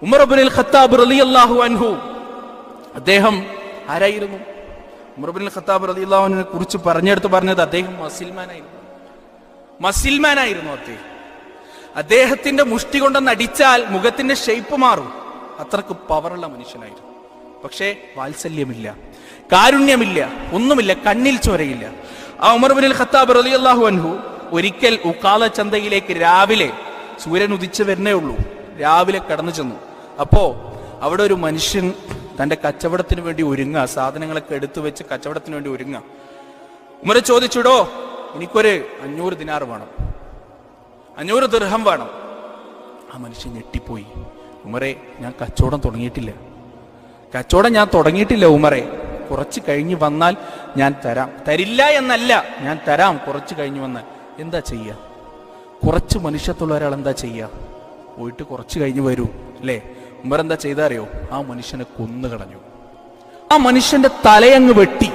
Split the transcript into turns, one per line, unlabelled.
ഉമർ ഇബ്നുൽ Khattab റളിയല്ലാഹു അൻഹു, അദ്ദേഹം ആരായിരുന്നു? ഉമർ ഇബ്നുൽ ഖത്താബ് റളിയല്ലാഹു അൻഹുവിനെ കുറിച്ച് പറഞ്ഞത് അദ്ദേഹം മസിൽമാനായിരുന്നു. അദ്ദേഹത്തിന്റെ മുഷ്ടി കൊണ്ടൊന്ന് അടിച്ചാൽ മുഖത്തിന്റെ ഷേപ്പ് മാറും. അത്രക്ക് പവറുള്ള മനുഷ്യനായിരുന്നു. പക്ഷേ വാത്സല്യമില്ല, കാരുണ്യമില്ല, ഒന്നുമില്ല, കണ്ണിൽ ചോരയില്ല. ആ ഉമർ ഇബ്നുൽ ഖത്താബ് റളിയല്ലാഹു അൻഹു ഒരിക്കൽ ഉഖാല ചന്തയിലേക്ക് രാവിലെ സൂര്യൻ ഉദിച്ചു വരുന്നേ ഉള്ളൂ, രാവിലെ കടന്നു ചെന്നു. അപ്പോ അവിടെ ഒരു മനുഷ്യൻ തന്റെ കച്ചവടത്തിന് വേണ്ടി ഒരുങ്ങുക, സാധനങ്ങളൊക്കെ എടുത്തു വെച്ച് കച്ചവടത്തിന് വേണ്ടി ഒരുങ്ങുക. ഉമർ ചോദിച്ചുടോ, എനിക്കൊരു 500 ദിനാർ വേണം, 500 ദിർഹം വേണം. ആ മനുഷ്യൻ ഞെട്ടിപ്പോയി. ഉമറെ, ഞാൻ കച്ചവടം തുടങ്ങിയിട്ടില്ല ഉമറെ, കുറച്ച് കഴിഞ്ഞ് വന്നാൽ ഞാൻ തരാം. തരില്ല എന്നല്ല, ഞാൻ തരാം കുറച്ച് കഴിഞ്ഞ് വന്നാൽ. എന്താ ചെയ്യുക? കുറച്ച് മനുഷ്യത്തുള്ള ഒരാൾ എന്താ ചെയ്യുക? പോയിട്ട് കുറച്ച് കഴിഞ്ഞ് വരൂ അല്ലേ? ഉമർ എന്താ ചെയ്താറിയോ? ആ മനുഷ്യനെ കൊന്നുകളഞ്ഞു. ആ മനുഷ്യന്റെ തലയങ്ങ് വെട്ടി.